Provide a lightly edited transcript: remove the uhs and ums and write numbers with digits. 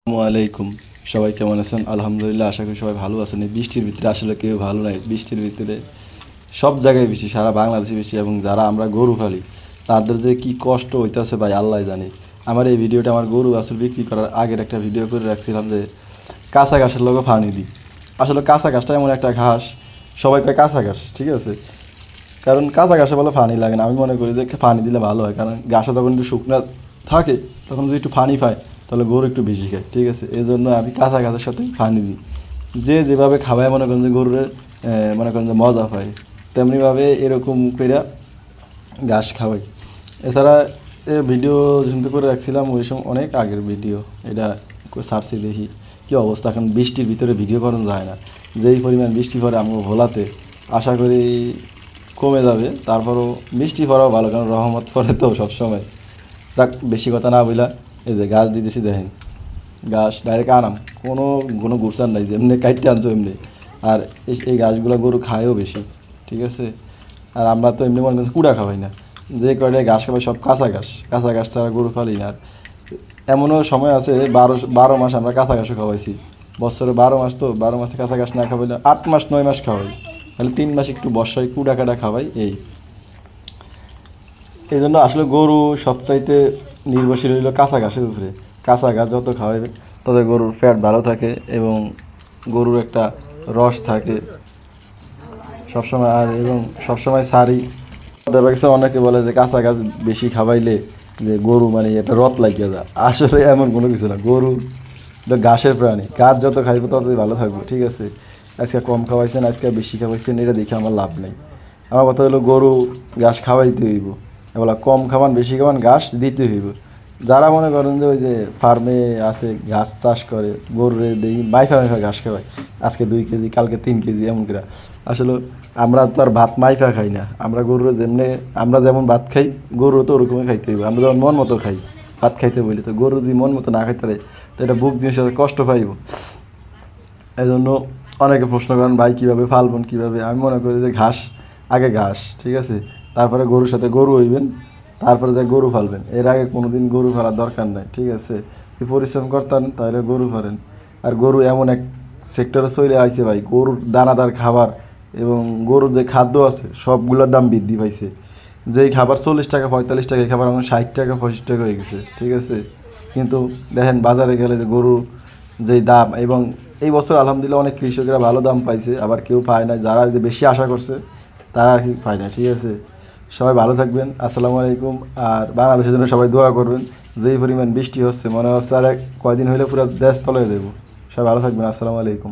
আসসালামু আলাইকুম। সবাই কেমন আছেন? আলহামদুলিল্লাহ, আশা করি সবাই ভালো আছেন। এই বৃষ্টির ভিতরে আসলে কেউ ভালো নাই। বৃষ্টির ভিতরে সব জায়গায় বৃষ্টি, সারা বাংলাদেশে বৃষ্টি, এবং যারা আমরা গরু পালি তাদের যে কি কষ্ট হইতেছে ভাই আল্লাহ জানে। আমার এই ভিডিওটা আমার গরু আসলে বিক্রি করার আগের একটা ভিডিও করে রাখছিলাম যে কাঁচা ঘাসের লোক ফানি দিই। আসলে কাঁচা ঘাসটা এমন একটা ঘাস, সবাই কয় কাঁচা ঘাস, ঠিক আছে, কারণ কাঁচা ঘাসে বলে পানি লাগে না। আমি মনে করি যে পানি দিলে ভালো হয়, কারণ ঘাসে যখন একটু শুকনা থাকে তখন যদি একটু পানি পায় তাহলে গরু একটু বেশি খায়, ঠিক আছে। এই জন্য আমি কাঁচা ঘাসের সাথে পানি দিই। যে যেভাবে খাওয়ায় মনে করেন যে গরুর মনে করেন যে মজা পায়, তেমনিভাবে এরকম করে ঘাস খাওয়াই। এছাড়া ভিডিও চিন্তা করে রাখছিলাম ওই সময়, অনেক আগের ভিডিও, এটা সার্চে দেখি কী অবস্থা। এখন বৃষ্টির ভিতরে ভিডিও করানো যায় না, যেই পরিমাণ বৃষ্টি পড়ে আমাকে ভোলাতে, আশা করি কমে যাবে। তারপরও বৃষ্টি পড়াও ভালো, কারণ রহমত পড়ে তো সবসময়। দেখ, বেশি কথা না বইলা এই যে গাছ দিতেছি দেখেন, গাছ ডাইরেক্ট আনাম, কোনো কোনো গুরসান নাই যে এমনি কাইটে আনছো এমনি। আর এই গাছগুলো গরু খায়ও বেশি, ঠিক আছে। আর আমরা তো এমনি মনে করছি কুড়া খাওয়াই না, যে কয়টায় ঘাস খাওয়াই সব কাঁচা ঘাস। কাঁচা ঘাস ছাড়া গরু ফালি না। আর এমনও সময় আছে 12 মাস আমরা কাঁচা ঘাসও খাওয়াইছি। বছরে 12 মাস, তো 12 মাসে কাঁচা ঘাস না খাওয়াইলে 8 মাস 9 মাস খাওয়াই, তাহলে 3 মাস একটু বর্ষায় কুড়া কাটা খাওয়াই। এই জন্য আসলে গরু সবচাইতে নির্ভরশীল হইল কাঁচা ঘাসের উপরে। কাঁচা ঘাস যত খাওয়াবে তত গরুর ফ্যাট ভালো থাকে, এবং গরুর একটা রস থাকে সবসময়। আর এবং সবসময় সারি দেখা গেছে অনেকে বলে যে কাঁচা ঘাস বেশি খাওয়াইলে যে গরু মানে এটা রথ লাগিয়ে যায়। আসলে এমন কোনো কিছু না, গরু এটা ঘাসের প্রাণী, ঘাস যত খাইবো ততই ভালো থাকবো, ঠিক আছে। আজকে কম খাওয়াইছেন, আজকে বেশি খাওয়াইছেন, এটা দেখে আমার লাভ নেই। আমার কথা হলো গরু ঘাস খাওয়াইতে হইব, এবার কম খাওয়ান বেশি খাওয়ান ঘাস দিতে হইব। যারা মনে করেন যে ওই যে ফার্মে আছে ঘাস চাষ করে, গরুরে দেই মাইফা মাইফা ঘাস খাওয়ায়, আজকে 2 কেজি কালকে 3 কেজি এমন করে। আসলে আমরা তো আর ভাত মাইফা খাই না, আমরা গরুরে যেমনি, আমরা যেমন ভাত খাই গরু তো ওরকমই খাইতে হইব। আমরা যেমন মন মতো খাই ভাত খাইতে বলি, তো গরু যদি মন মতো না খাইতে পারে তো এটা বুক জিনিস কষ্ট পাইব। এই জন্য অনেকে প্রশ্ন করেন ভাই কীভাবে ফালবেন কীভাবে। আমি মনে করি যে ঘাস, আগে ঘাস, ঠিক আছে, তারপরে গরুর সাথে গরু হইবেন, তারপরে যে গরু ফালবেন। এর আগে কোনো দিন গরু ফালার দরকার নাই, ঠিক আছে। যদি পরিশ্রম করতেন তাহলে গরু ফালেন। আর গরু এমন এক সেক্টরে চলে আইছে ভাই, গরুর দানাদার খাবার এবং গরুর যে খাদ্য আছে সবগুলোর দাম বৃদ্ধি পাইছে। যেই খাবার 40 টাকা 45 টাকা, এই খাবার এখন 60 টাকা 65 টাকা হয়ে গেছে, ঠিক আছে। কিন্তু দেখেন বাজারে গেলে যে গরু যেই দাম, এবং এই বছর আলহামদুলিল্লাহ অনেক কৃষকেরা ভালো দাম পাইছে, আবার কেউ পায় না, যারা যে বেশি আশা করছে তারা আর কি পায় না, ঠিক আছে। সবাই ভালো থাকবেন, আসসালামু আলাইকুম। আর বাংলাদেশের জন্য সবাই দোয়া করবেন। যেই পরিমাণ বৃষ্টি হচ্ছে মনে হচ্ছে আর কয়দিন হইলে পুরো দেশ তলায় দেবো। সবাই ভালো থাকবেন, আসসালামু আলাইকুম।